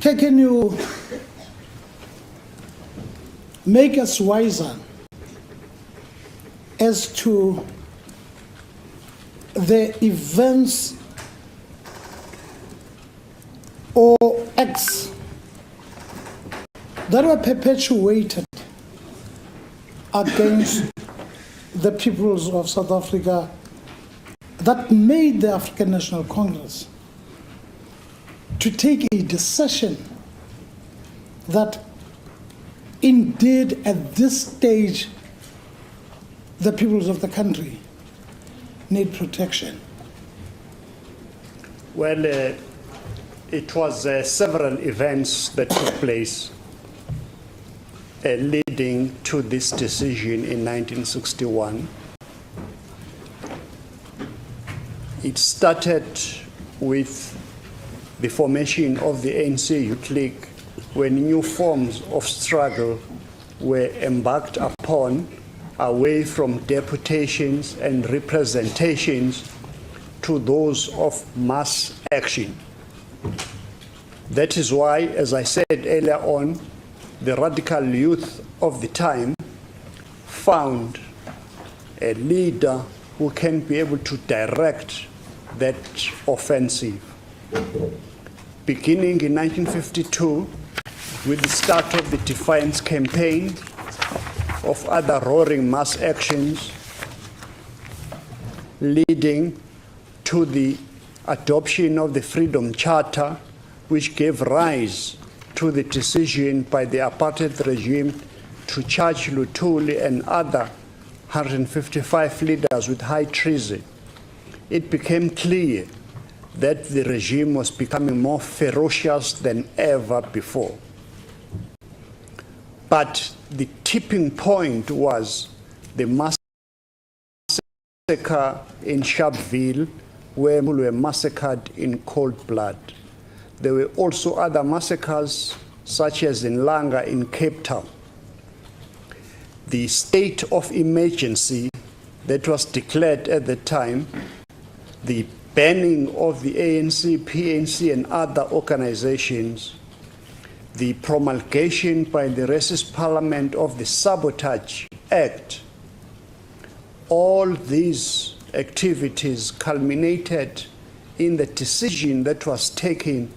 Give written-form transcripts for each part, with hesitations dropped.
Can you make us wiser as to the events or acts that were perpetuated against the peoples of South Africa that made the African National Congress to take a decision that indeed at this stage the peoples of the country need protection? Well, it was several events that took place leading to this decision in 1961. It started with the formation of the ANC Youth League, when new forms of struggle were embarked upon away from deputations and representations to those of mass action. That is why, as I said earlier on, the radical youth of the time found a leader who can be able to direct that offensive. Beginning in 1952, with the start of the Defiance Campaign, of other roaring mass actions, leading to the adoption of the Freedom Charter, which gave rise to the decision by the apartheid regime to charge Luthuli and other 155 leaders with high treason. It became clear that the regime was becoming more ferocious than ever before. But the tipping point was the massacre in Sharpeville, where people were massacred in cold blood. There were also other massacres, such as in Langa in Cape Town. The state of emergency that was declared at the time, the banning of the ANC, PNC, and other organizations, the promulgation by the Racist Parliament of the Sabotage Act, all these activities culminated in the decision that was taken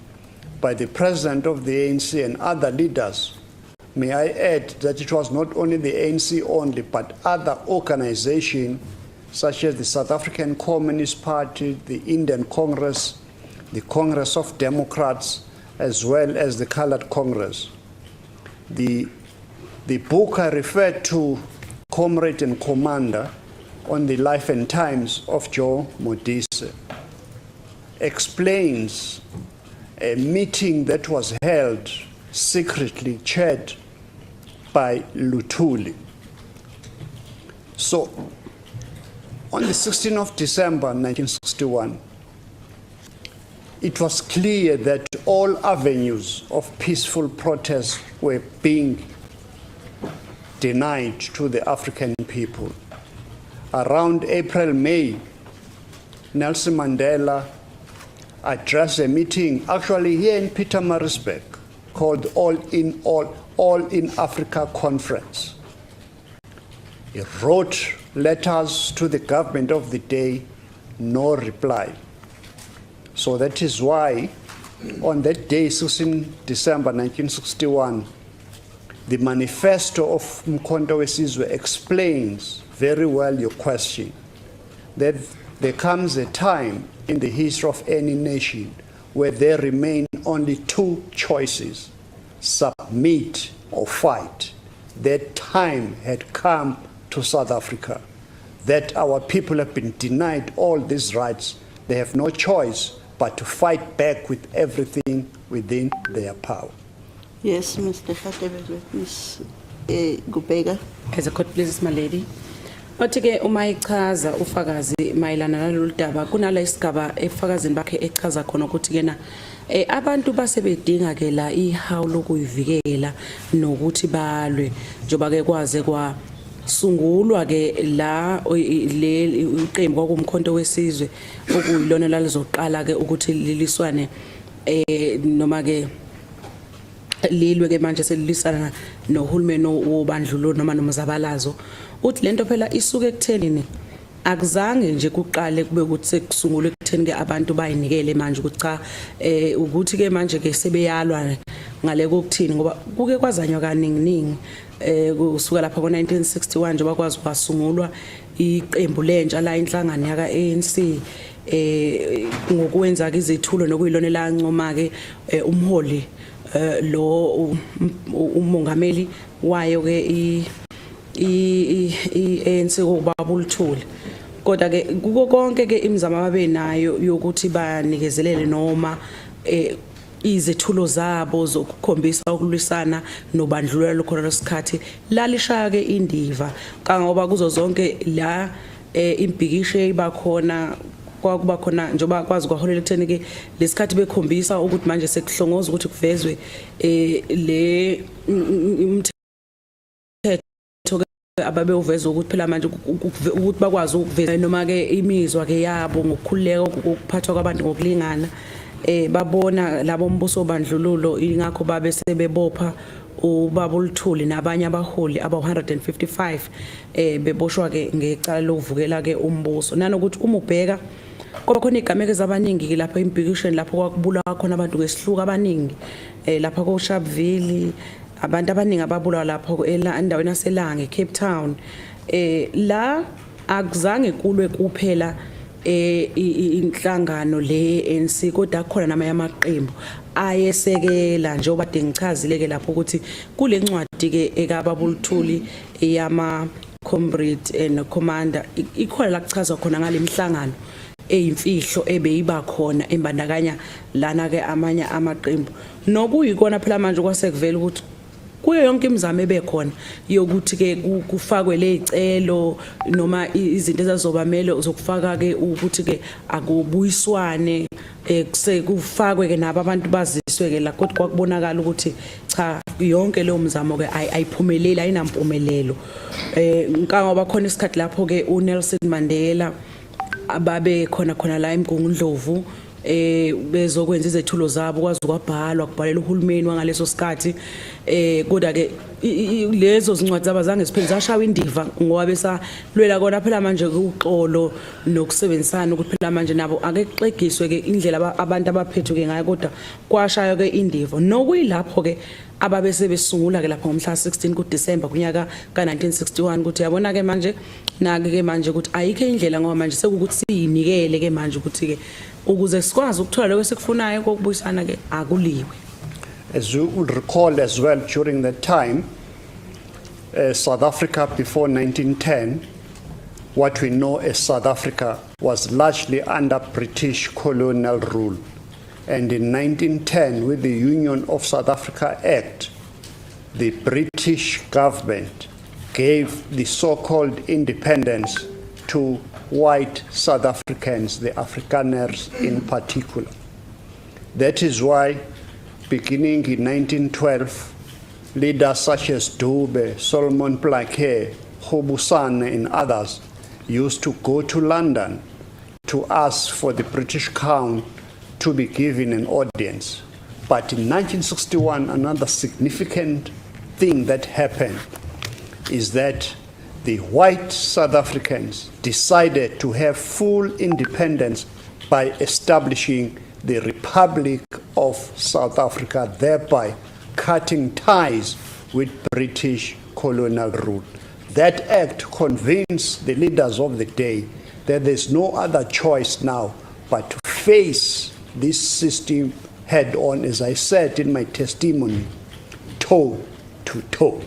by the President of the ANC and other leaders. May I add that it was not only the ANC only, but other organizations such as the South African Communist Party, the Indian Congress, the Congress of Democrats, as well as the Colored Congress. The book I referred to, Comrade and Commander, on the life and times of Joe Modise, explains a meeting that was held secretly, chaired by Luthuli. So, on the 16th of December 1961, it was clear that all avenues of peaceful protest were being denied to the African people. Around April, May, Nelson Mandela addressed a meeting actually here in Pietermaritzburg called All in Africa Conference. He wrote letters to the government of the day, no reply. So that is why on that day, 16 December 1961, the manifesto of Mkhonto weSizwe explains very well your question, that there comes a time in the history of any nation where there remain only two choices, submit or fight. That time had come to South Africa, that our people have been denied all these rights. They have no choice but to fight back with everything within their power. Yes, Mr. Fatebele, Ms. Gubega. As a court, please, my lady. Othi-ke uma ichaza ufakazi mayelana nalolu daba kunala isigaba efakazini bakhe echaza khona ukuthi kena abantu basebedinga ke la ihawu lokuyivikela nokuthi balwe njoba ke kwaze kwa sungulwa ke la le iqembu kwakumkhonto wesizwe okuyilona lalizoqala ke ukuthi liliswane noma ke lilwe ke manje selilisana nohulumeni wobandlululo noma nomzabalazo uthi lento phela isuke ekuthenini akuzange nje kuqale kube ukuthi sekusungulwe ekutheni ke abantu bayinikele manje ukuthi cha ukuthi ke manje ke sebeyalwa ngale kokuthini ngoba kuke kwazanywa kaningi kusuka lapha ngo1961 nje bakwazi kwasungulwa iqembu lentsha la inhlangano yaka ANC ngokwenza ke izethulo nokuyilona lancoma ke umholi lo umongameli wayo ke ANC ubaba uLuthuli kodwa ke kuko konke ke imizamo ababenayo yokuthi banikezelele noma izethulo zabo zokukhombisa ukulwisana nobandlululo lokho lesikhathi lalishaya ke indiva kangoba kuzo zonke la impikisho ebakhona kwakuba khona njoba kwazi kwaholela ekutheni ke lesikhathi bekhombisa ukuthi manje sekuhlongoza ukuthi kuvezwe le umthetho ababe uveza ukuthi phela manje ukuthi bakwazi ukuveza noma ke imizwa ke yabo ngokukhuleka ukuphathwa kwabantu ngokulingana babona labo mbuso obandlululo ingakho babe sebebopha ubaba uLuthuli nabanye abaholi aba 155 beboshwa ke ngecala lokuvukela ke umbuso nanokuthi uma ubheka ngoba khona igameke zabaningi ke lapha impikishweni lapho kwakubulawa khona abantu ngesihluka abaningi lapha ko Sharpeville abantu abaningi ababulawa lapho endaweni yaseLange Cape Town la akuzange kulwe kuphela inhlangano le ANC kodwa khona nama yamaqembu ayesekela njengoba dengichazile ke lapho ukuthi kule ncwadi ke ekababa uLuthuli eyama comrade and commander ikhona la kuchazwa khona ngalemhlangano eyimfihlo ebeyiba khona embandakanya lana ke amanye amaqembu nokuyikona phela manje kwasekuvela ukuthi kuyo yonke imizamo ebekhona yokuthi ke kufakwe lezicelo noma izinto ezazobamele zokufaka ke ukuthi ke akubuyiswane kufakwe ke nabo abantu baziswe ke la kodwa kwakubonakala ukuthi cha yonke leyo mizamo ke ayiphumeleli ayinampumelelo ngoba khona isikhathi lapho ke uNelson Mandela ababe khona la eMgungundlovu bezokwenza izethulo zabo kwazi kwabhalwa kubhalela uhulumeni wangaleso sikhathi kodwa ke lezo zincwadi zabazange siphele zashawa indiva ngoba besalwela kona phela manje uxolo nokusebenzisana ukuthi phela manje nabo ake kuxegiswe ke indlela abantu abaphethwe ke ngayo kodwa kwashaya ke indiva nokuyilapho ke ababe sebesungula ke lapha ngomhla 16 kuDisemba kunyaka ka1961 ukuthi yabona ke manje nake ke manje ukuthi ayikho indlela ngoba manje sekukuthi siyinikele ke manje ukuthi ke ukuze sikwazi ukuthola lokho sekufunayo kokubuyisana ke akuliwe. As you will recall as well, during that time, South Africa before 1910, what we know as South Africa was largely under British colonial rule. And in 1910, with the Union of South Africa Act, the British government gave the so-called independence to white South Africans, the Afrikaners in particular. That is why, beginning in 1912, leaders such as Dube, Solomon Plaquet, Hobusane, and others used to go to London to ask for the British Crown to be given an audience. But in 1961, another significant thing that happened is that the white South Africans decided to have full independence by establishing the Republic of South Africa, thereby cutting ties with British colonial rule. That act convinced the leaders of the day that there's no other choice now but to face this system head on, as I said in my testimony, toe to toe.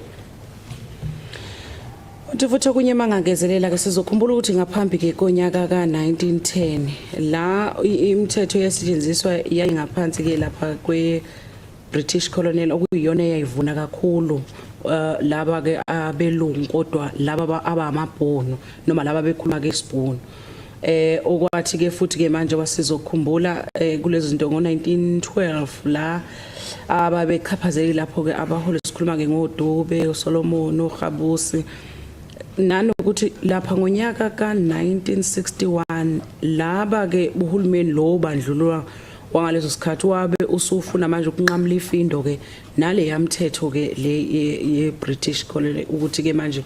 Futhi kunye mangangezelela ke sizokhumbula ukuthi ngaphambi ke konyaka ka1910 la imithetho yasetshenziswa yayingaphansi ke lapha kwe British colonial okuyiyona eyayivuna kakhulu laba ke abelungu kodwa laba abamabhono noma laba bekhuluma ke isibhono okwathi ke futhi ke manje wasizokhumbula kulezi zinto ngo1912 la ababechaphazeli lapho ke abaholi sikhuluma ke ngoDube uSolomon uGabusi nanokuthi lapha ngonyaka ka1961 laba ke uhulumeni lo bandlulwa wangaleso sikhathi wabe usufuna manje ukunqamula ifindo ke nale yamthetho ke le ye British colony ukuthi ke manje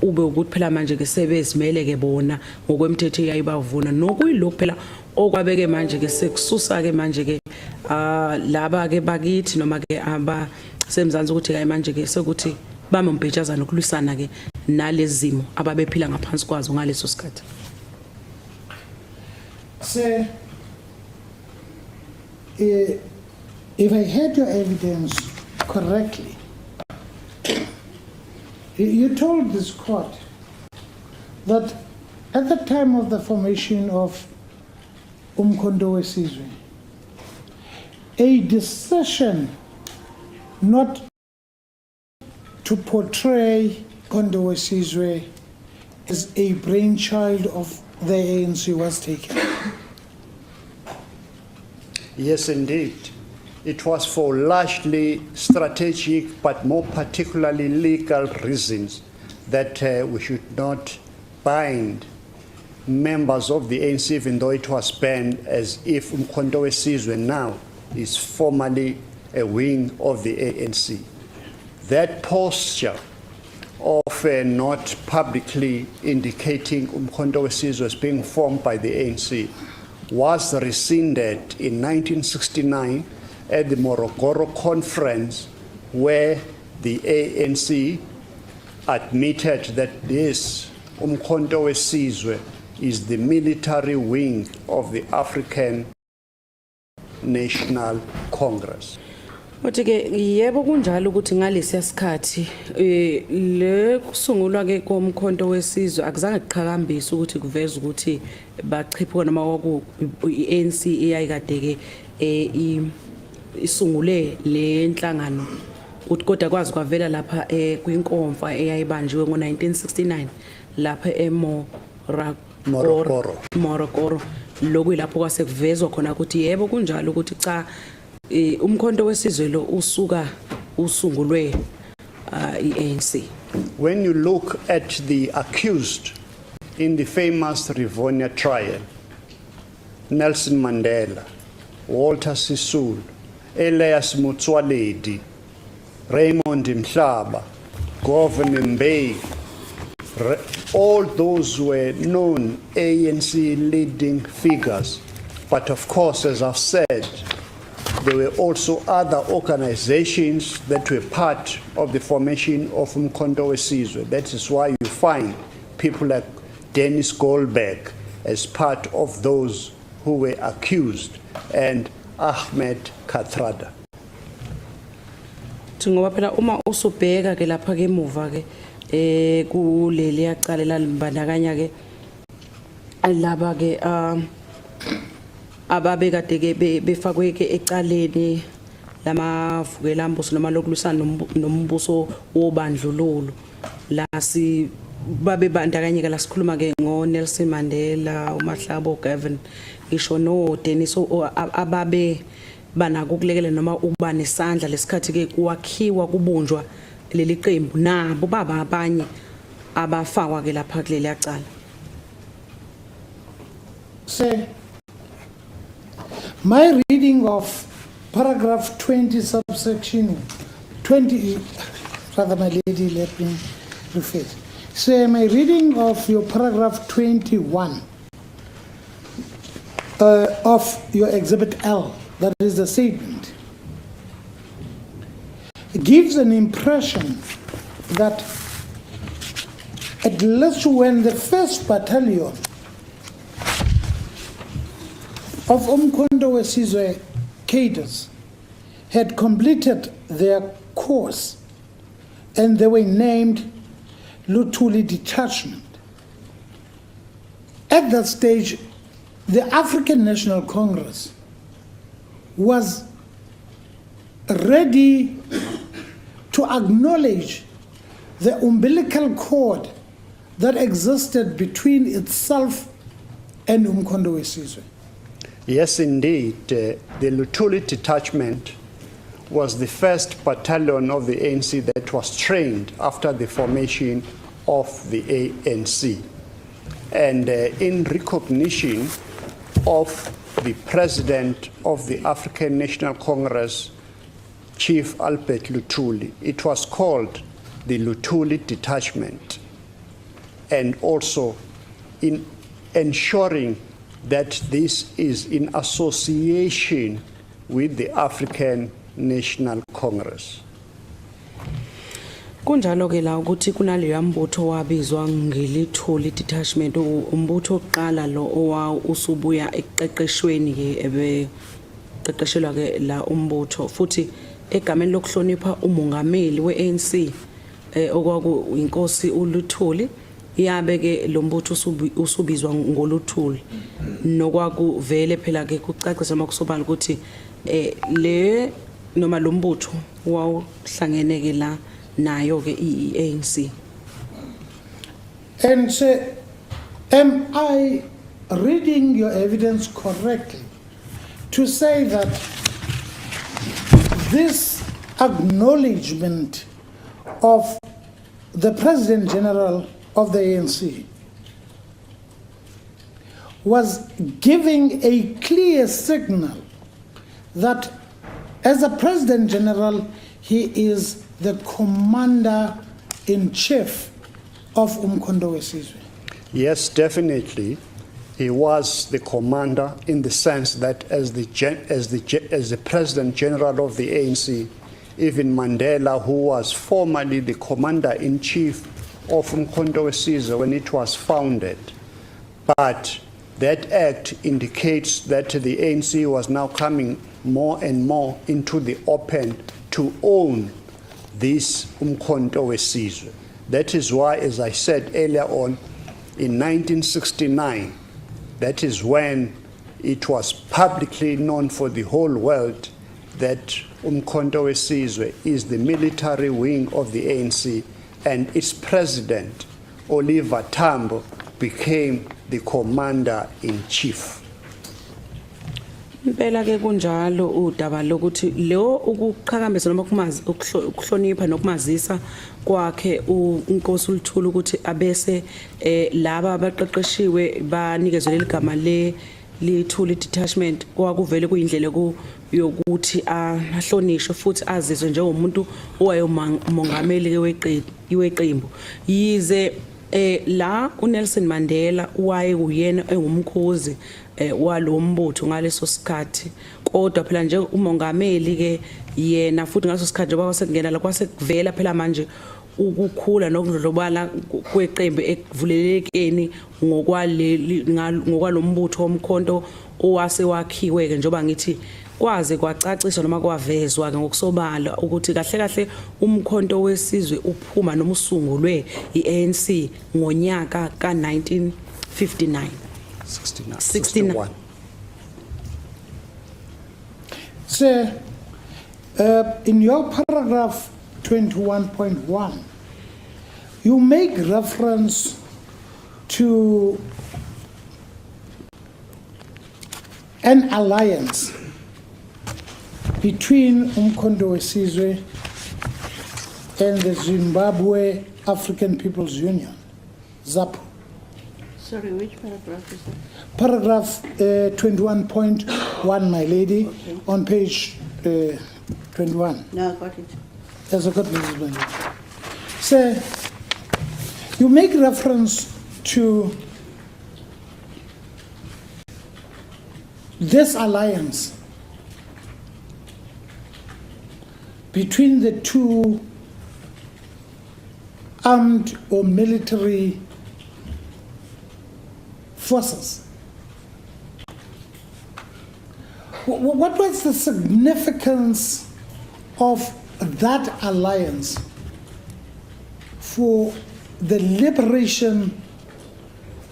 kube ukuthi phela manje ke sebezimele ke bona ngokwemthetho eyayibavuna nokuyilokho phela okwabeke manje ke sekususa ke manje ke laba ke bakithi noma ke aba semzansi ukuthi ke manje ke sekuthi bame umbhejazana ukulwisana ke nalezimo ababephila ngaphansi kwazo ngaleso sikhathi. Sir, if I heard your evidence correctly, you told this court that at the time of the formation of Umkhonto weSizwe, a decision not to portray Umkhonto weSizwe as a brainchild of the ANC was taken. Yes, indeed. It was for largely strategic, but more particularly legal reasons that we should not bind members of the ANC, even though it was banned, as if Umkhonto weSizwe now is formally a wing of the ANC. That posture of not publicly indicating Umkhonto weSizwe as being formed by the ANC was rescinded in 1969 at the Morogoro Conference, where the ANC admitted that this Umkhonto weSizwe is the military wing of the African National Congress. Othi ke yebo kunjalo ukuthi ngalesi sikhathi le kusungulwa ke komkhonto weSizwe akuzange kuqhakambisa ukuthi kuveza ukuthi bachiphuka noma kwaku iANC eyayikade ke isungule le nhlangano uthi kodwa kwazi kwavela lapha kwinkomfa eyayibanjiwe ngo1969 lapha Morogoro lokuyilapho kwase kuvezwa khona ukuthi yebo kunjalo ukuthi cha umkhonto weSizwe lo usuka usungulwe iANC. When you look at the accused in the famous Rivonia trial, Nelson Mandela, Walter Sisulu, Elias Motsoaledi, Raymond Mhlaba, Governor Mbeki, all those were known ANC leading figures. But of course, as I've said, there were also other organizations that were part of the formation of Umkhonto weSizwe. That is why you find people like Dennis Goldberg as part of those who were accused, and Ahmed Kathrada. Ngoba phela uma usubheka ke lapha ke emuva ke kuleli yaqale lalimbandakanya ke laba ke ababekade ke befakwe ke ecaleni lamavukelambuso noma lokulisana nombuso wobandlululo la si babebandakanyeka la sikhuluma ke ngo Nelson Mandela, uMahlabo Gavin, ngisho no Dennis ababe banako ukulekela noma ukuba nesandla lesikhathi ke kwakhiwa kubunjwa leli qembu nabo baba abanye abafakwa ke lapha kuleli yaqala. Say, my reading of paragraph 20 subsection 20, rather my lady, let me rephrase. Say, my reading of your paragraph 21 of your exhibit L, that is the statement, it gives an impression that at least when the 1st Battalion of Umkhonto weSizwe cadres had completed their course and they were named Luthuli Detachment. At that stage, the African National Congress was ready to acknowledge the umbilical cord that existed between itself and Umkhonto weSizwe. Yes, indeed. The Luthuli Detachment was the 1st battalion of the ANC that was trained after the formation of the ANC. And in recognition of the president of the African National Congress, Chief Albert Luthuli. It was called the Luthuli Detachment, and also in ensuring that this is in association with the African National Congress. Kunjalo ke la ukuthi kunaleya mbutho wabizwa ngeLuthuli Detachment, umbutho oqala lo owa usubuya eqeqeshweni ke ebeqeqeshelwa ke la umbutho, futhi egameni lokuhlonipha umongameli weANC okwaku inkosi uLuthuli, yabe ke lo mbutho usubizwa ngoLuthuli, nokwaku vele phela ke kucacisa makusobala ukuthi le noma lo mbutho wawuhlangene ke la nayo ke iANC. And say, am I reading your evidence correctly to say that this acknowledgement of the President General of the ANC was giving a clear signal that as a President General, he is the Commander-in-Chief of Umkhonto weSizwe? Yes, definitely. He was the commander in the sense that as the President General of the ANC, even Mandela, who was formerly the Commander-in-Chief of Umkhonto weSizwe when it was founded. But that act indicates that the ANC was now coming more and more into the open to own this Umkhonto weSizwe. That is why, as I said earlier on, in 1969, that is when it was publicly known for the whole world that Umkhonto weSizwe is the military wing of the ANC, and its president, Oliver Tambo, became the commander-in-chief. Impela ke kunjalo udaba lokuthi lo ukuqhakambisa noma ukuhlonipha nokumazisa kwakhe uNkosi uLuthuli ukuthi abese laba abaqeqeshiwe banikezwe igama leLuthuli Detachment, kwakuvele kuyindlela yokuthi ahlonishwe futhi azizwe njengomuntu owayemongameli weqembu. Yize la uNelson Mandela waye uyena engumkhozi walombutho ngaleso sikhathi, kodwa phela nje umongameli ke yena futhi ngaso sikhathi njengoba sekungena la kwasekuvela phela manje ukukhula nokudlobala kweqembu ekuvulelekeni ngokwalombutho womkhonto owase wakhiwe ke, njengoba ngithi kwaze kwacaciswa noma kwavezwa ke ngokusobala ukuthi kahle kahle umkhonto weSizwe uphuma noma usungulwe iANC ngonyaka ka1959. 61. So, in your paragraph 21.1, you make reference to an alliance between Umkhonto weSizwe and the Zimbabwe African People's Union, ZAPU. Sorry, which paragraph is that? Paragraph 21.1, my lady, Okay. on page 21. No, I got it. There's a good reason. So, you make reference to this alliance between the two armed or military forces. What was the significance of that alliance for the liberation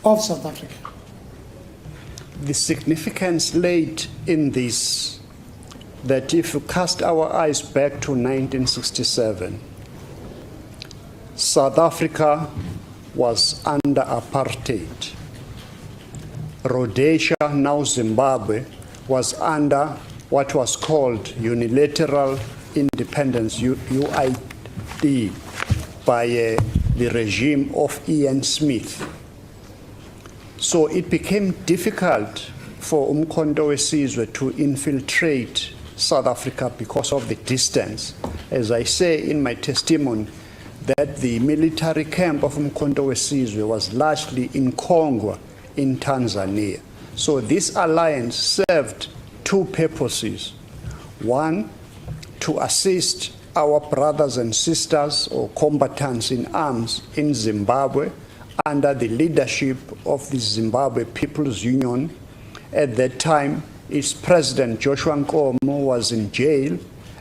of South Africa? The significance laid in this, that if you cast our eyes back to 1967, South Africa was under apartheid. Rhodesia, now Zimbabwe, was under what was called unilateral independence, UID, by the regime of Ian Smith. So it became difficult for Umkhonto Wesizwe to infiltrate South Africa because of the distance. As I say in my testimony, that the military camp of Umkhonto Wesizwe was largely in Kongwa in Tanzania. So this alliance served two purposes. One, to assist our brothers and sisters or combatants in arms in Zimbabwe under the leadership of the Zimbabwe People's Union. At that time, its president, Joshua Nkomo, was in jail,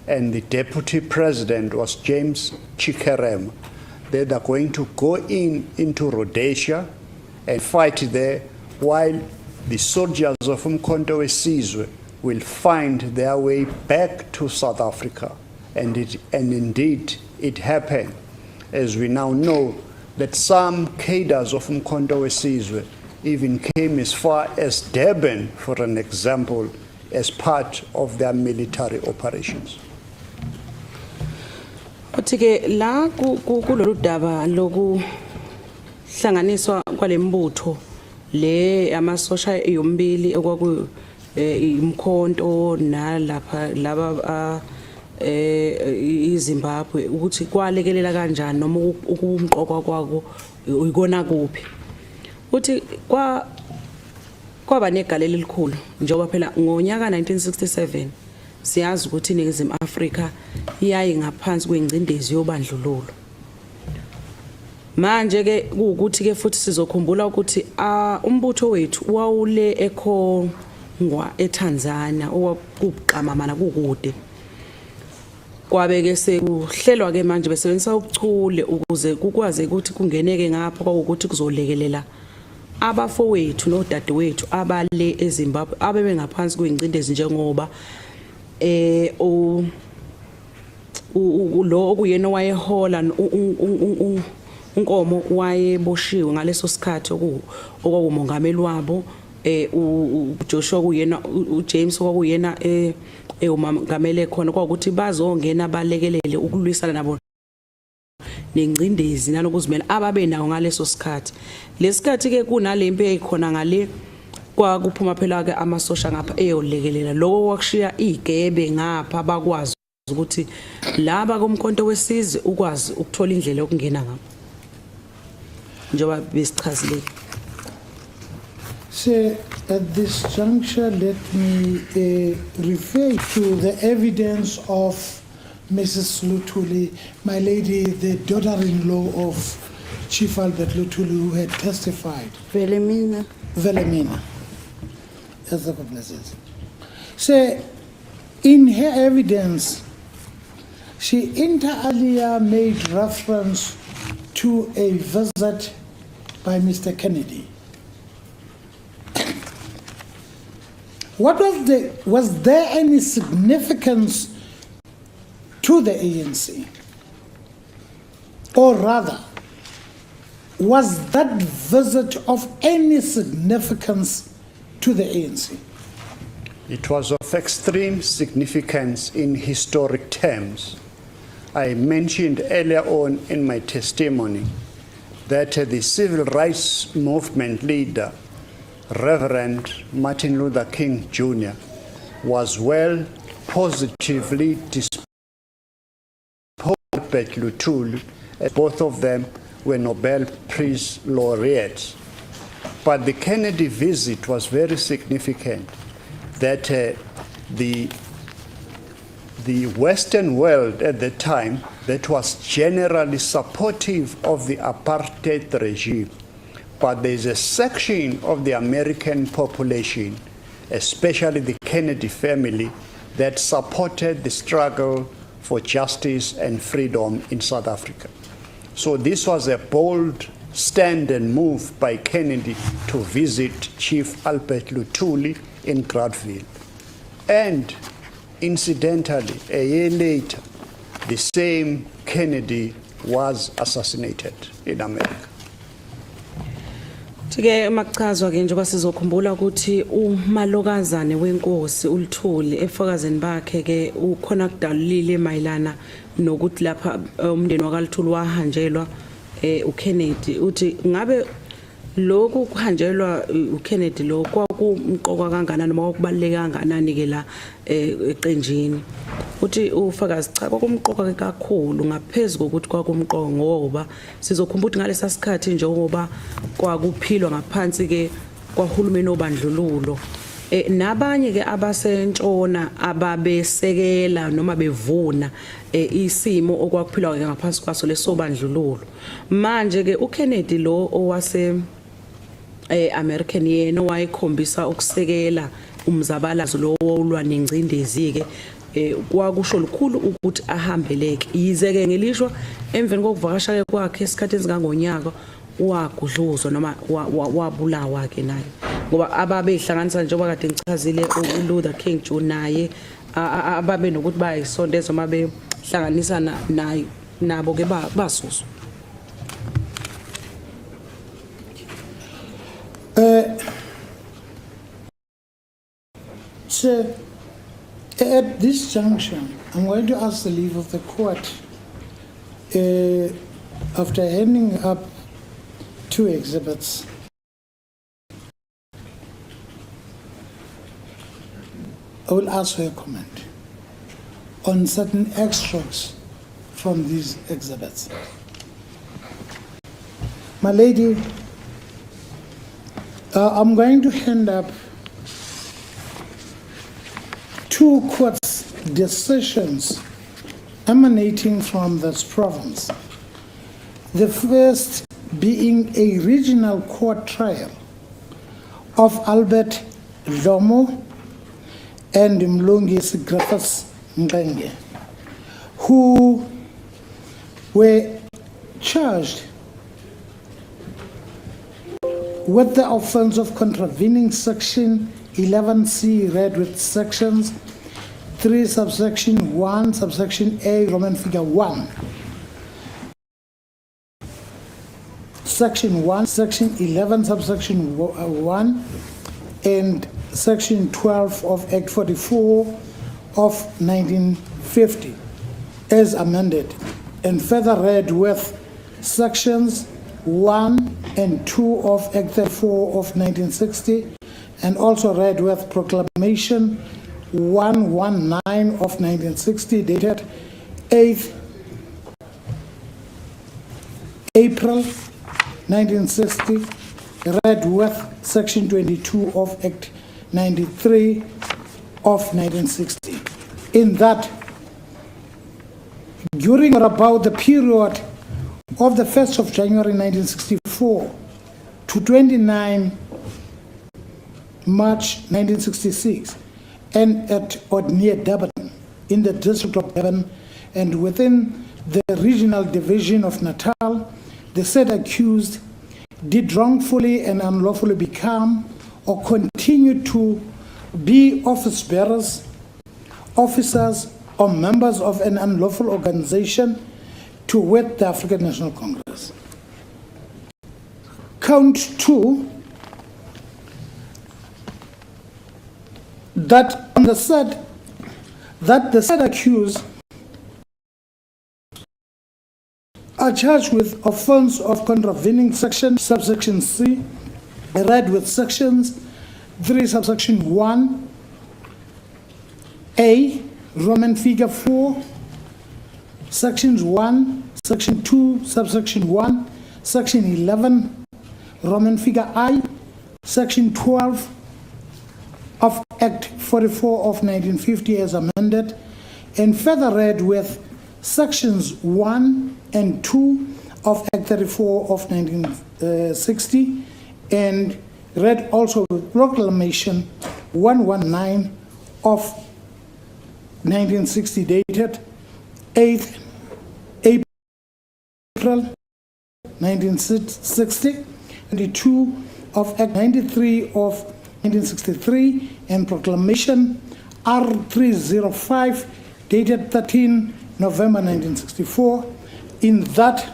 and the deputy president was James Chikerem. They are going to go into Rhodesia and fight there, while the soldiers of Umkhonto Wesizwe will find their way back to South Africa. And indeed, it happened, as we now know, that some cadres of Umkhonto Wesizwe even came as far as Durban, for an example, as part of their military operations. Othike la kulolu daba lokuhlanganiswa kwalembutho le amasosha yombili okwaku imkhonto nalapha laba iZimbabwe ukuthi kwalekelela kanjani noma ukumqoka kwako uyikona kuphi uthi kwaba negalelo elikhulu njengoba phela ngonyaka 1967 siyazi ukuthi iNingizimu Afrika iyayi ngaphansi kwengcindezi yobandlululo. Manje ke ukuthi ke futhi sizokhumbula ukuthi umbutho wethu wawule eKhongwa eTanzania okwakuqamamana kukude. Kwabe ke sekuhlelwa ke manje besebenzisa ubuchule ukuze kukwaze ukuthi kungeneke ngapha ukuthi kuzolekelela abafowethu nodadewethu abale eZimbabwe abebe ngaphansi kwengcindezi njengoba lo okuyena wayehola uNkomo wayeboshiwe ngaleso sikhathi okwakumongameli wabo uJoshua kuyena uJames okwakuyena umongameli khona kwakuthi bazongena balekelele ukulwisana nabo nengcindezi nalokuzimela ababe nawo ngaleso sikhathi. Lesikhathi ke kunalempi eyikhona ngale kwakuphuma phela ke amasosha ngapha eyolekelela lokho kwakushiya igebe ngapha bakwazi ukuthi laba komkhonto wesizwe ukwazi ukuthola indlela yokungena ngapha njengoba besichazile. So at this juncture, let me refer to the evidence of Mrs. Luthuli, my lady, the daughter-in-law of Chief Albert Luthuli, who had testified. Velemina. As the blesses. So, in her evidence, she inter alia made reference to a visit by Mr. Kennedy. Was there any significance to the ANC? Or rather, was that visit of any significance to the ANC? It was of extreme significance in historic terms. I mentioned earlier on in my testimony that the civil rights movement leader, Reverend Martin Luther King Jr., was well positively disposed to Albert Luthuli, as both of them were Nobel Prize laureates. But the Kennedy visit was very significant, that the Western world at the time that was generally supportive of the apartheid regime, but there's a section of the American population, especially the Kennedy family, that supported the struggle for justice and freedom in South Africa. So this was a bold stand and move by Kennedy to visit Chief Albert Luthuli in Granville. And incidentally, a year later, the same Kennedy was assassinated in America. Ke makuchazwa ke njengoba sizokhumbula ukuthi umalokazane wenkosi uLuthuli efakazeni bakhe ke ukhona kudalile mayilana nokuthi lapha umndeni wakaLuthuli wahanjelwa uKennedy uthi ngabe lokhu kuhanjelwa uKennedy lo kwakumqoka kangakanani noma ukubaleka kangakanani ke la eqenjini uthi ufakazi cha kwakumqoka kakhulu ngaphezulu kokuthi kwakumqoka ngoba sizokhumbula ukuthi ngalesa sikhathi njengoba kwakuphilwa ngaphansi ke kwahulumeni obandlululo nabanye ke abasentshona ababesekela noma bevuna isimo okwakuphilwa ke ngaphansi kwaso lesobandlululo manje ke uKennedy lo owase American yena wayekhombisa ukusekela umzabalazo lo wolwa nengcindezi ke kwakusho lukhulu ukuthi ahambeleke yize ke ngelishwa emveni kokuvakasha kwakhe esikhatheni singangonyaka wagudluzwa noma wabulawa ke naye ngoba ababehlanganisa njengoba kade ngichazile uLuther King Jr naye ababe nokuthi bayisondeza uma behlanganisa naye nabo ke basuswa So, at this junction, I'm going to ask the leave of the court, after handing up 2 exhibits, I will ask for a comment on certain extracts from these exhibits. My lady, I'm going to hand up 2 courts' decisions emanating from this province. The first being a regional court trial of Albert Lomo and Mlungisi Griffiths Ngenge, who were charged with the offense of contravening Section 11C, read with Sections 3, subsection 1, subsection A, Roman figure 1. Section 1, Section 11, subsection 1, and Section 12 of Act 44 of 1950, as amended, and further read with Sections 1 and 2 of Act 34 of 1960, and also read with Proclamation 119 of 1960, dated 8th April 1960, read with Section 22 of Act 93 of 1960. In that, during or about the period of the 1st of January 1964 to 29 March 1966, and at or near Durban, in the district of Durban, and within the regional division of Natal, the said accused did wrongfully and unlawfully become or continue to be office bearers, officers, or members of an unlawful organization, to wit the African National Congress. Count 2, that the said accused are charged with offense of contravening section subsection C, read with sections 3 subsection 1 A, Roman figure 4, sections 1, section 2, subsection 1, section 11, Roman figure I, section 12 of Act 44 of 1950 as amended, and further read with sections 1 and 2 of Act 34 of 1960, and read also with Proclamation 119 of 1960, dated 8th April 1960, 22 of Act 93 of 1963, and Proclamation R305, dated 13 November 1964, in that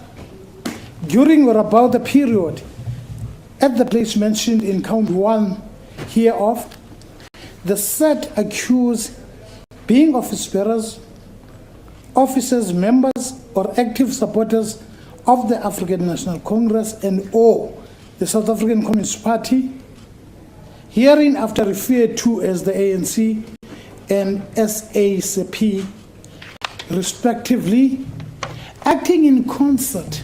during or about the period at the place mentioned in count 1 hereof, the said accused being office bearers, officers, members, or active supporters of the African National Congress, and or the South African Communist Party, hereinafter referred to as the ANC and SACP, respectively, acting in concert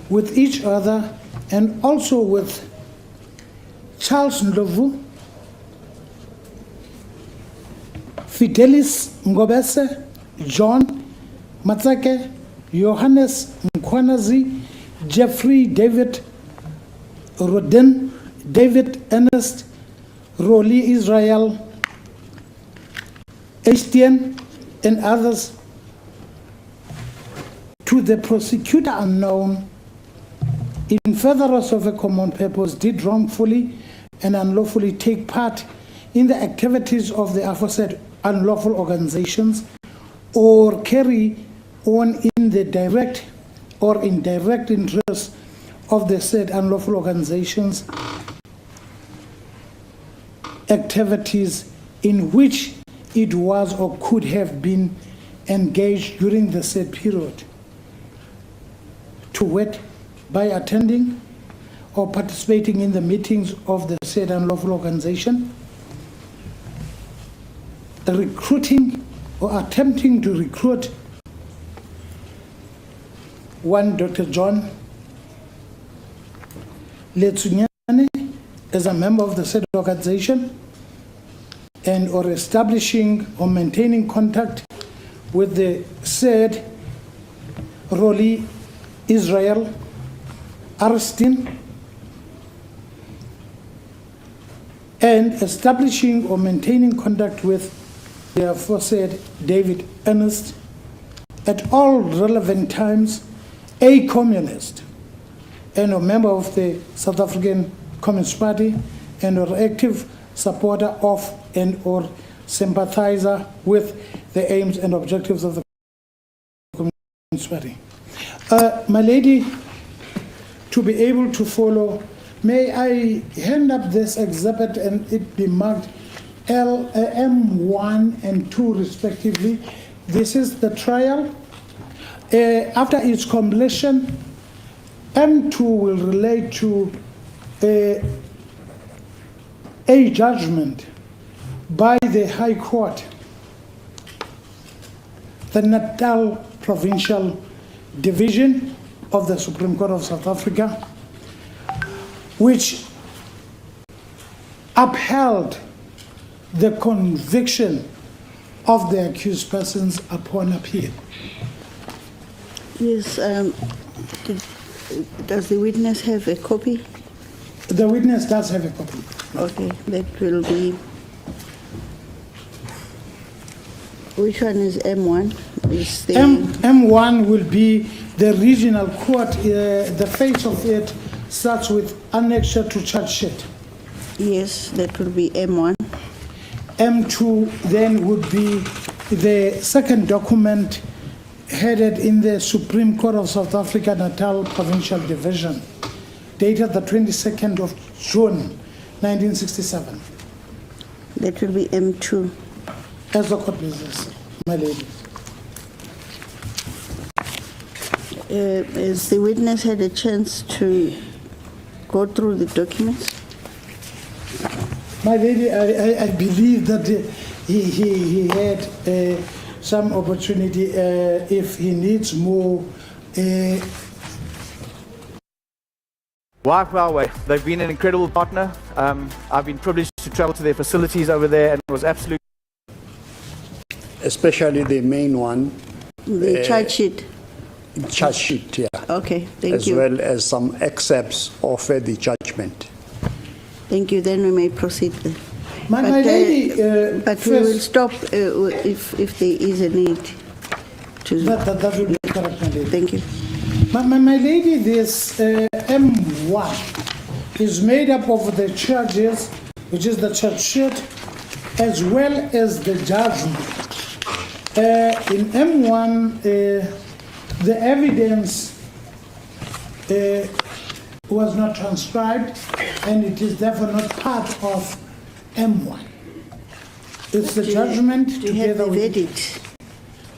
with each other and also with Charles Ndlovu, Fidelis Ngobese, John Matsake, Johannes Mkwanazi, Jeffrey David Rodin, David Ernest, Roli Israel, Estienne, and others, to the prosecutor unknown, in furtherance of a common purpose, did wrongfully and unlawfully take part in the activities of the aforesaid unlawful organizations, or carry on in the direct or indirect interest of the said unlawful organizations activities in which it was or could have been engaged during the said period, to wit, by attending or participating in the meetings of the said unlawful organization, recruiting or attempting to recruit one Dr. John Letsunyane as a member of the said organization, and or establishing or maintaining contact with the said Roli Israel Arstin, and establishing or maintaining contact with the aforesaid David Ernest, at all relevant times, a communist and a member of the South African Communist Party, and or active supporter of and or sympathizer with the aims and objectives of the Communist Party. My lady, to be able to follow, may I hand up this exhibit and it be marked M1 and 2 respectively. This is the trial. After its completion, M2 will relate to a judgment by the High Court, the Natal Provincial Division of the Supreme Court of South Africa, which upheld the conviction of the accused persons upon appeal. Yes, does the witness have a copy? The witness does have a copy. Okay, that will be... Which one is M1? Is the... M1 will be the regional court. The face of it starts with annexure to charge sheet. Yes, that will be M1. M2 then would be the second document headed in the Supreme Court of South Africa, Natal Provincial Division, dated the 22nd of June, 1967. That will be M2. As the court pleases, my lady. Has the witness had a chance to go through the documents? My lady, I believe that he had some opportunity. If he needs more. Huawei, they've been an incredible partner. I've been privileged to travel to their facilities over there, and it was absolutely... Especially the main one. The charge sheet? Charge sheet, yeah. Okay, thank as you. As well as some excerpts of the judgment. Thank you, then we may proceed. My lady, but we will stop if there is a need to... That will be correct, my lady. Thank you. My lady, this M1 is made up of the charges, which is the charge sheet, as well as the judgment. In M1, the evidence was not transcribed, and it is therefore not part of M1. It's the judgment do you have together a with... verdict?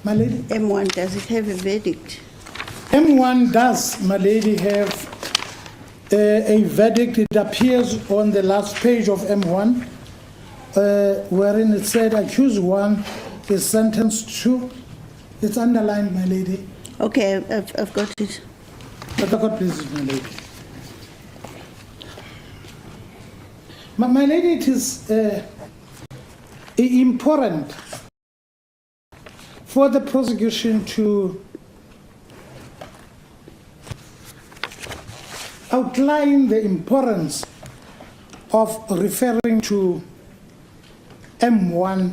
My lady? M1, does it have a verdict? M1 does, my lady, have a verdict. It appears on the last page of M1, wherein it said accused 1 is sentenced to. It's underlined, my lady. Okay, I've got it. But the court, please, my lady. My lady, it is important for the prosecution to outline the importance of referring to M1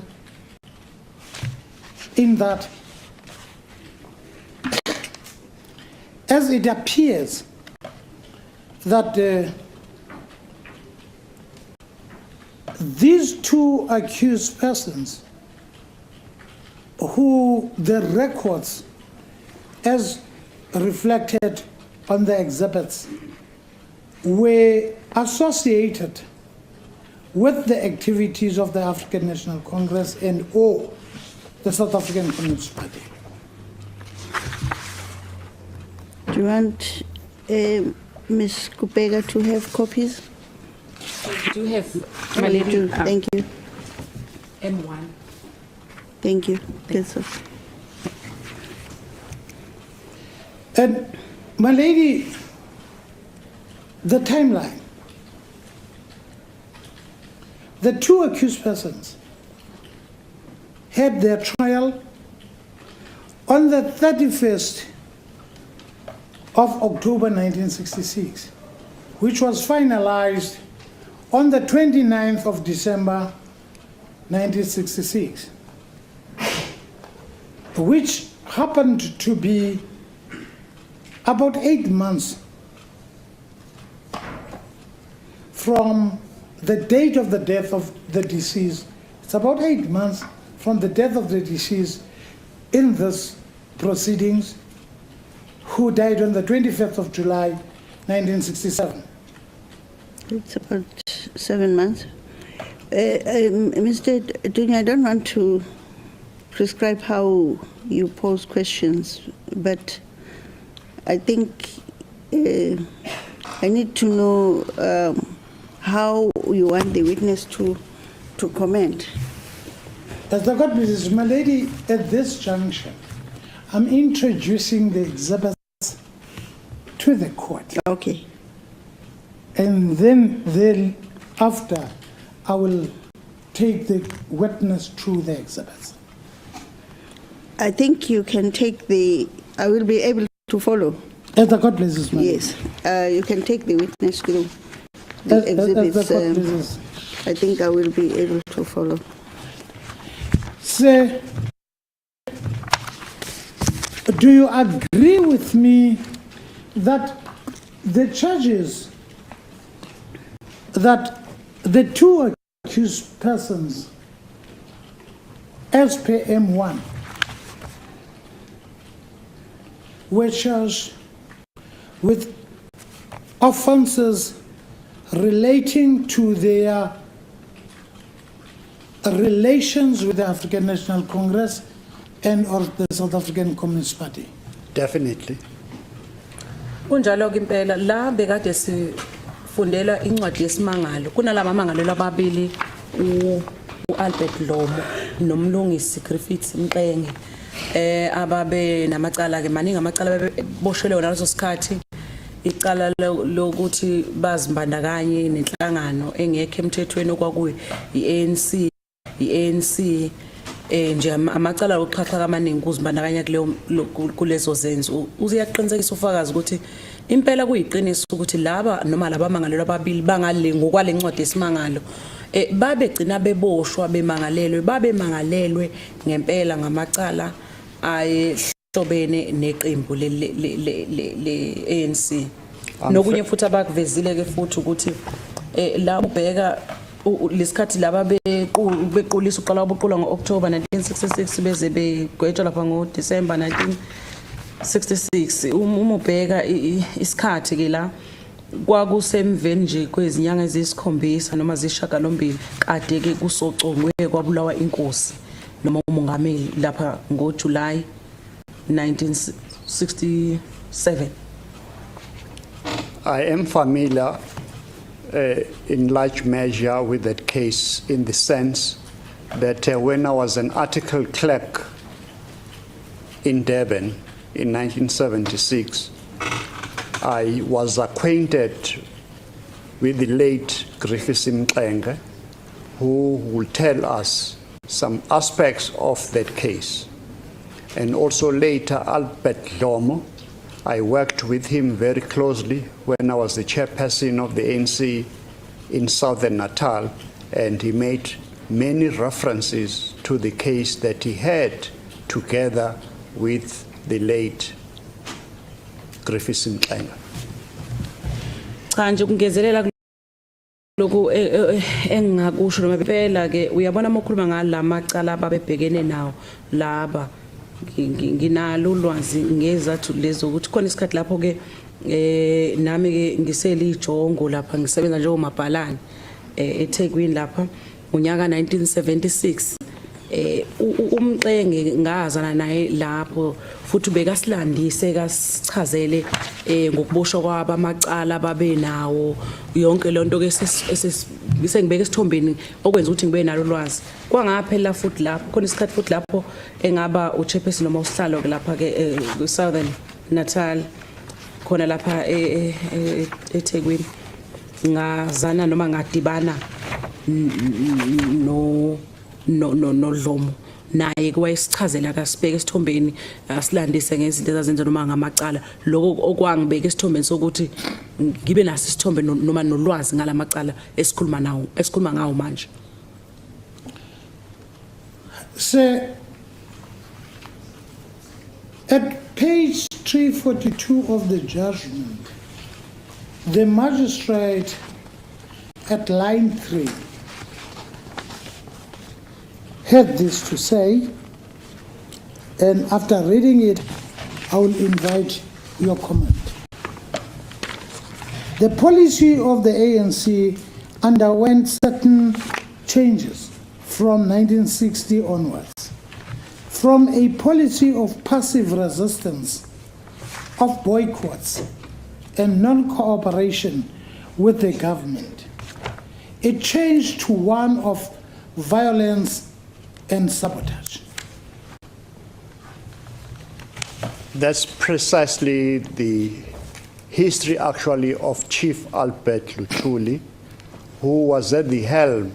in that, as it appears that these 2 accused persons, who the records as reflected on the exhibits were associated with the activities of the African National Congress and or the South African Communist Party. Do you want Ms. Kupega to have copies? Do you have, Oh, my you lady? do. Thank you. M1. Thank you. That's all. And my lady, the timeline. The 2 accused persons had their trial on the 31st of October 1966, which was finalized on the 29th of December 1966, which happened to be about 8 months from the date of the death of the deceased. It's about 8 months from the death of the deceased in this proceedings, who died on the 25th of July 1967. It's about 7 months. Mr. Dunya, I don't want to prescribe how you pose questions, but I think I need to know how you want the witness to comment. As the court pleases, my lady, at this junction, I'm introducing the exhibits to the court. Okay. And then after, I will take the witness through the exhibits. I think you can take I will be able to follow. As the court pleases, my lady. Yes, you can take the witness through the As the exhibits. court pleases. I think I will be able to follow. Sir, do you agree with me that the charges that the 2 accused persons, as per M1, were charged with offenses relating to their relations with the African National Congress and or the South African Communist Party? Definitely. Kunjalo ke impela la bekade sifundela incwadi yesimangalo kunalabo amangalelo ababili uAlbert Lomo nomlungisi Griffiths Mqenge ababe namacala ke maningi amacala beboshelwe ngaleso sikhathi icala lokuthi bazimbandakanye nenhlangano engekho emthethweni okwakuyi iANC nje amacala oqhaqa kamaningi kuzibandakanya kulezo zenzo uyaqinisekisa ufakazi ukuthi impela kuyiqiniso ukuthi laba noma laba amangalelo ababili bangale ngokwalencwadi yesimangalo babegcina beboshwa babemangalelwe ngempela ngamacala ayehlobene neqembu le ANC nokunye futhi abakuvezile ke futhi ukuthi la ubheka lesikhathi laba bequlisa uqala ubuqula ngoOctober 1966 beze begwetshwa lapha ngoDecember 1966 uma ubheka isikhathi ke la kwakusemveni nje kwezinyanga ezisikhombisa noma zishagalombili kade ke kusocongwe kwabulawa inkosi noma umongameli lapha ngoJuly 1967. I am familiar in large measure with that case in the sense that when I was an article clerk in Durban in 1976, I was acquainted with the late Griffiths Mxenge, who will tell us some aspects of that case. And also later, Albert Luthuli. I worked with him very closely when I was the chairperson of the ANC in Southern Natal, and he made many references to the case that he had together with the late Griffiths Mxenge. Cha nje kungezelela lokhu engingakusho noma phela ke uyabona mokhuluma ngalamacala ababebhekene nawo laba nginalo ulwazi ngezathu lezo ukuthi khona isikhathi lapho ke nami ke ngiselijongo lapha ngisebenza njengomabhalane eThekwini lapha unyaka 1976 uMxenge ngazana naye lapho futhi bekasilandise kasichazele ngokuboshwa kwaba amacala babe nawo yonke lonto ke sengibeka esithombeni okwenza ukuthi ngibe nalo ulwazi kwangaphela futhi lapho khona isikhathi futhi lapho engaba uchairperson noma usihlalo ke lapha ke Southern Natal khona lapha eThekwini ngazana noma ngadibana no Dlomo naye kwayisichazela kasibeka esithombeni asilandise ngezinto ezazenza noma ngamacala lokho okwangibeka esithombeni sokuthi ngibe naso isithombe noma nolwazi ngalamacala esikhuluma ngawo manje. So at page 342 of the judgment, the magistrate at line 3 had this to say, and after reading it, I will invite your comment. The policy of the ANC underwent certain changes from 1960 onwards, from a policy of passive resistance, of boycotts, and non-cooperation with the government. It changed to one of violence and sabotage. That's precisely the history actually of Chief Albert Luthuli, who was at the helm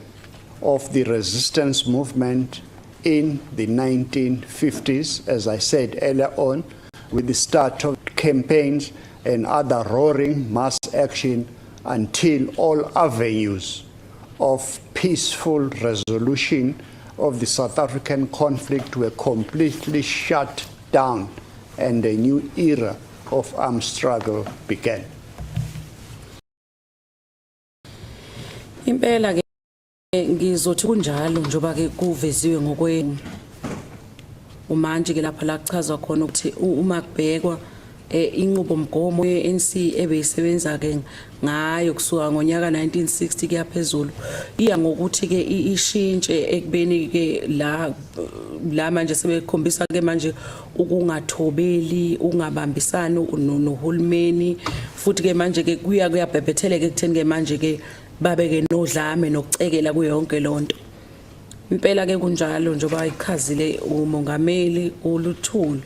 of the resistance movement in the 1950s, as I said earlier on, with the start of campaigns and other roaring mass action until all avenues of peaceful resolution of the South African conflict were completely shut down and a new era of armed struggle began. Impela ke ngizothi kunjalo njoba ke kuveziwe ngokweni umanje ke lapha la kuchazwa khona ukuthi uma kubhekwa inqubo mgomo ye-ANC ebeyisebenza ke ngayo kusuka ngonyaka 1960 kuya phezulu iya ngokuthi ke ishintshe ekubeni ke la manje sebekhombisa ke manje ukungathobeli ungabambisani nohulumeni futhi ke manje ke kuyabhebhetheleka ekutheni ke manje ke babe ke nodlame nokucekela kuyo yonke lonto. Impela ke kunjalo njoba ikhazile umongameli uLuthuli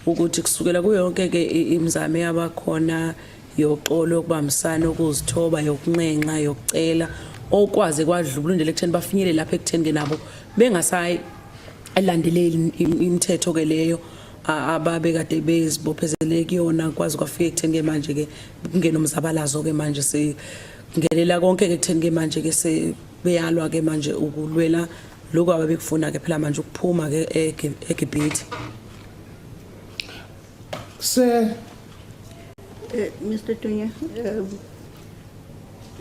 ukuthi kusukela kuyonke ke imizamo yabakhona yoxolo ukubambisana ukuzithoba yokuncenca yokucela okwaze kwadlula indlela ekutheni bafinyele lapha ekutheni ke nabo bengasayi elandeleli imithetho ke leyo ababe kade bezibophezelele kuyona kwazi kwafika ekutheni ke manje ke kungena umzabalazo ke manje singelela konke ke ekutheni ke manje ke sebeyalwa ke manje ukulwela lokho ababekufuna ke phela manje ukuphuma ke eGibhithe. Sir, Mr. Tunya,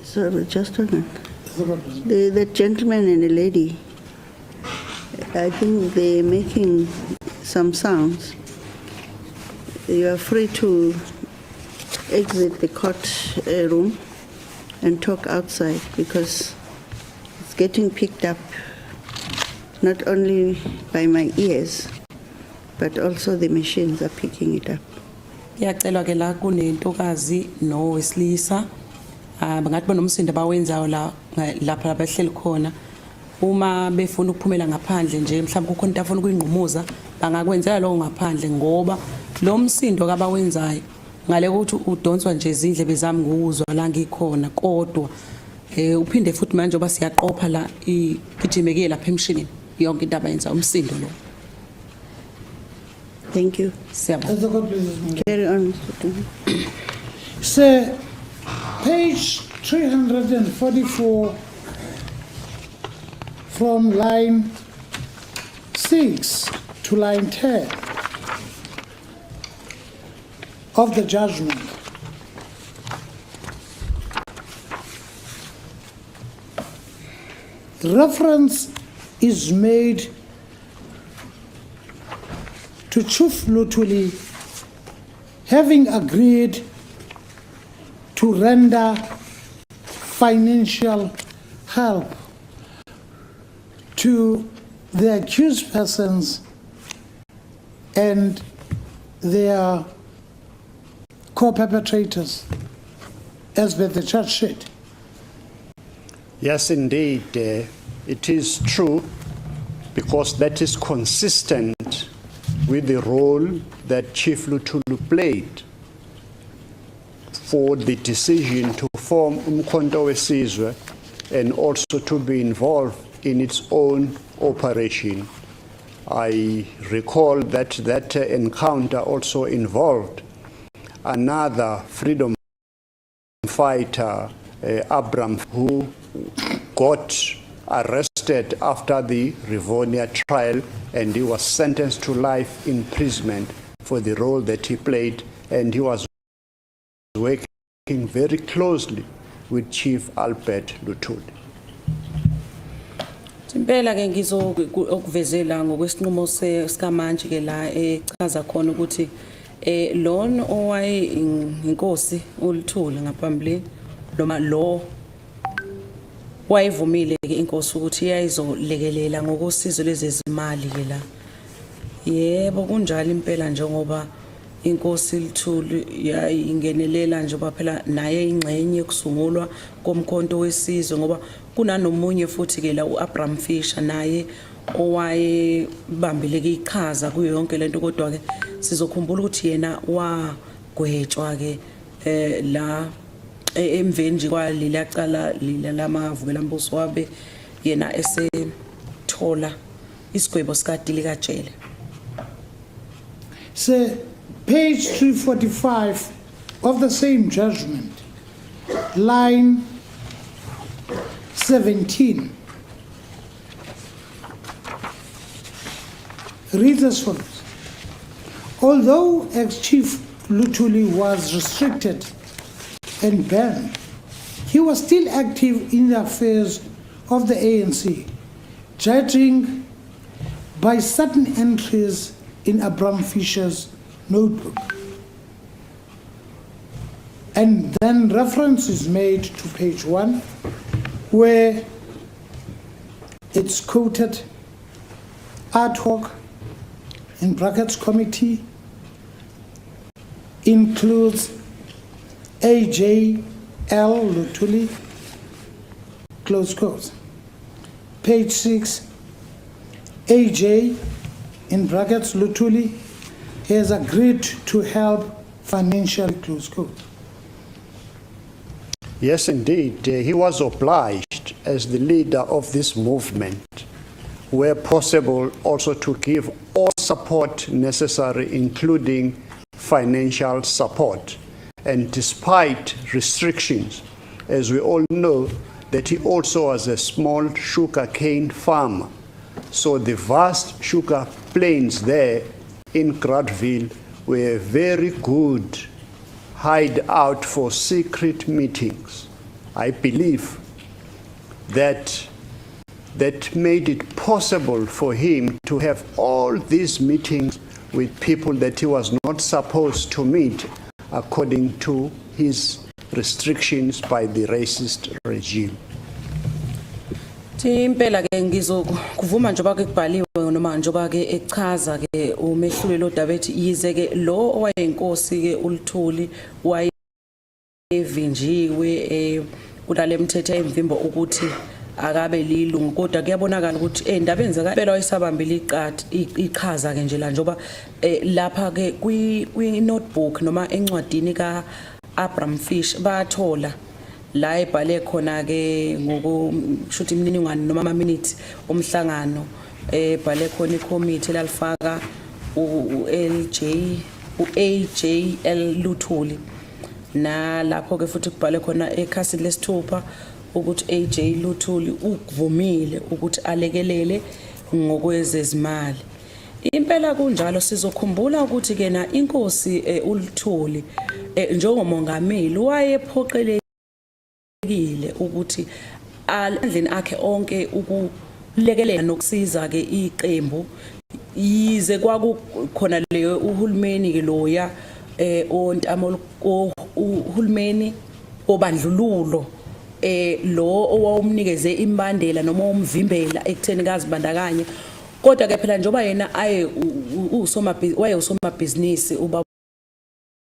sorry, just a minute. The gentleman and the lady, I think they're making some sounds. You are free to exit the court room and talk outside because it's getting picked up not only by my ears, but also the machines are picking it up. Ngiyacelwa ke la kunentokazi nowesilisa bangathi banomsindo abawenzayo lapha abahleli khona uma befuna ukuphumela ngaphandle nje mhlawumbe kukhona into afuna ukuyingqumuza bangakwenzela lokho ngaphandle ngoba lo msindo kabawenzayo ngale ukuthi udonswa nje izindlebe zami ngokuzwa la ngikhona kodwa uphinde futhi manje oba siyaqopha la igijimeke lapha emshinini yonke into abayenza umsindo lo. Thank you. Siyabonga. Carry on, Mr. Dube. Sir, page 344 from line 6 to line 10 of the judgment. Reference is made to Chief Luthuli having agreed to render financial help to the accused persons and their co-perpetrators, as per the church said. Yes, indeed, it is true, because that is consistent with the role that Chief Luthuli played for the decision to form Umkhonto weSizwe and also to be involved in its own operation. I recall that that encounter also involved another freedom fighter, Abram, who got arrested after the Rivonia trial, and he was sentenced to life imprisonment for the role that he played, and he was working very closely with Chief Albert Luthuli. Impela ke ngizokuvezela ngokwesinqumo sikaMantshi ke la echaza khona ukuthi lona owaye inkosi uLuthuli ngaphambili noma lo wayevumile ke inkosi ukuthi iyayizolekelela ngokosizo lezezimali ke la. Yebo kunjalo impela njengoba inkosi Luthuli yayingenelela nje phela naye ingxenye yokusungulwa komkhonto wesizwe ngoba kunanomunye futhi ke la uAbraham Fisher naye owaye bambeleke iqhaza kuyo yonke lento kodwa ke sizokhumbula ukuthi yena wagwetshwa ke la emveni nje kwaleli yaqala lamavukela mbuso wabe yena esethola isigwebo sikadili kajele. Sir, page 345 of the same judgment, line 17, reads as follows. Although ex-Chief Luthuli was restricted and banned, he was still active in the affairs of the ANC, judging by certain entries in Abraham Fisher's notebook. And then reference is made to page 1, where it's quoted ad hoc, in brackets committee, includes A.J. L. Luthuli, close quotes. Page 6, A.J. in brackets Luthuli has agreed to help financially, close quote. Yes, indeed, he was obliged as the leader of this movement, where possible also to give all support necessary, including financial support. And despite restrictions, as we all know, that he also was a small sugarcane farmer. So the vast sugar plains there in Gradville were a very good hideout for secret meetings. I believe that made it possible for him to have all these meetings with people that he was not supposed to meet according to his restrictions by the racist regime. Impela ke ngizokuvuma njoba ke kubhaliwe noma njoba ke echaza ke umehluli lo daba ethi yize ke lo owayinkosi ke uLuthuli wayevinjiwe kulale mthetho emvimbo ukuthi akabe lilungu kodwa kuyabonakala ukuthi endabeni zakempela wayesabambile iqhaza ke nje la njoba lapha ke kwi notebook noma encwadini ka Abraham Fish bathola la ebhale khona ke ngokushuthi imininingwane noma ama minutes omhlangano ebhale khona icommittee lalifaka AJL Luthuli na lapho ke futhi kubhale khona ekhasini lesithupha ukuthi AJ Luthuli ukuvumile ukuthi alekelele ngokwezezimali. Impela kunjalo sizokhumbula ukuthi ke na inkosi uLuthuli njengomongameli wayephoqelekile ukuthi alandleni akhe onke ukulekelela nokusiza ke iqembu yize kwakukhona leyo uhulumeni ke loya ontamo uhulumeni obandlululo lo owawumnikeze imbandela noma umvimbela ekutheni kazibandakanye kodwa ke phela njoba yena usomabhizinisi ubaba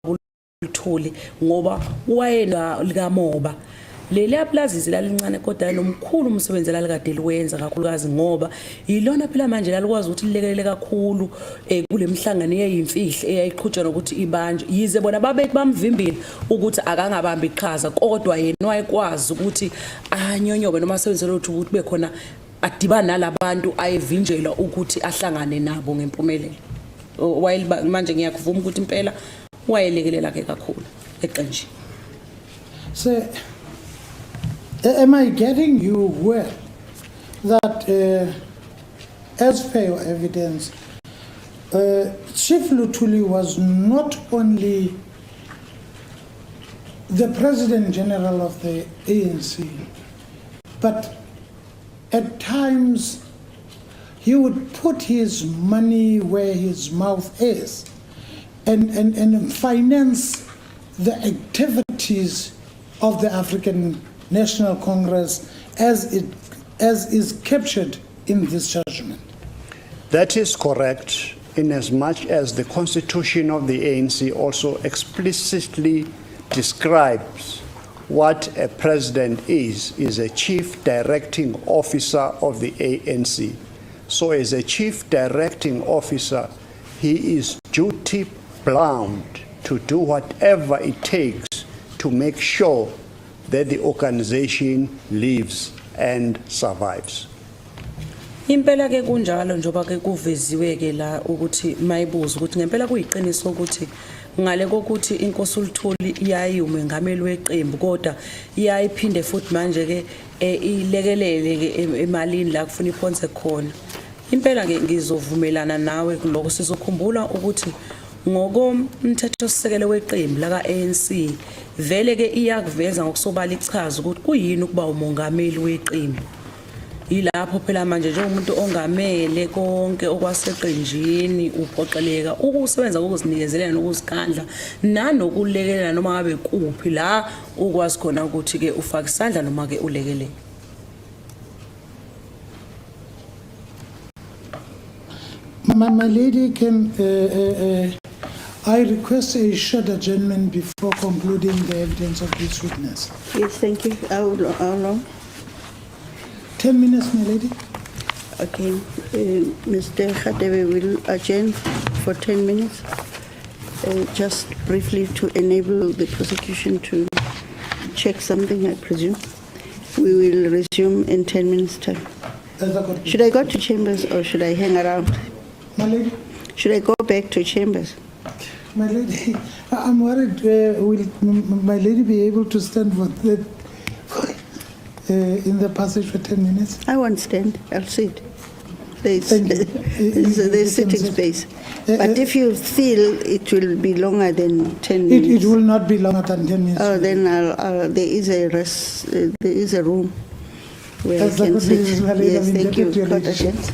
uLuthuli ngoba wayena likamoba leli aplazi lalincane kodwa nomkhulu umsebenzi lalikade liwenza kakhulukazi ngoba yilona phela manje lalikwazi ukuthi lilekelele kakhulu kulemhlangano eyimfihle eyayiqhutshwa ukuthi ibanje yize bona babethi bamvimbile ukuthi akangabamba iqhaza kodwa yena wayekwazi ukuthi anyonyobe noma asebenzele ukuthi bekhona adibana nalabantu ayevinjelwa ukuthi ahlangane nabo ngempumelelo manje ngiyakuvuma ukuthi impela wayelekelela ke kakhulu eqenjini. So am I getting you well that as per your evidence, Chief Luthuli was not only the President General of the ANC, but at times he would put his money where his mouth is and finance the activities of the African National Congress as is captured in this judgment. That is correct, in as much as the constitution of the ANC also explicitly describes what a president is a chief directing officer of the ANC. So as a chief directing officer, he is duty bound to do whatever it takes to make sure that the organization lives and survives. Impela ke kunjalo njoba ke kuveziwe ke la ukuthi mayibuza ukuthi ngempela kuyiqiniso ukuthi ngale kokuthi inkosi uLuthuli iyayume ngameli weqembu kodwa iyayiphinde futhi manje ke ilekelele ke emalini la kufuna iphonse khona. Impela ke ngizovumelana nawe kuloko sizokhumbula ukuthi ngokomthetho sisekelo weqembu la kaANC vele ke iyakuveza ngokusobala ichaza ukuthi kuyini ukuba umongameli weqembu. Yilapho phela manje njengomuntu ongamele konke okwaseqenjini uphoqeleka ukusebenza ngokuzinikezela nokuzikhandla nanokulekelela noma ngabe kuphi la ukwazi khona ukuthi ke ufaka isandla noma ke ulekelele. My lady, can I request a short adjournment before concluding the evidence of this witness? Yes, thank you. How long? 10 minutes, my lady. Okay. Mr. Khatebe will adjourn for 10 minutes, just briefly to enable the prosecution to check something, I presume. We will resume in 10 minutes' time. Should I go to chambers or should I hang around? My lady? Should I go back to chambers? My lady, I'm worried, will my lady be able to stand for that in the passage for 10 minutes? I won't stand, I'll sit. There's sitting space. But if you feel it will be longer than 10 minutes. It will not be longer than 10 minutes. Oh, then there is a room where I can sit. Yes, thank you. Court adjourns.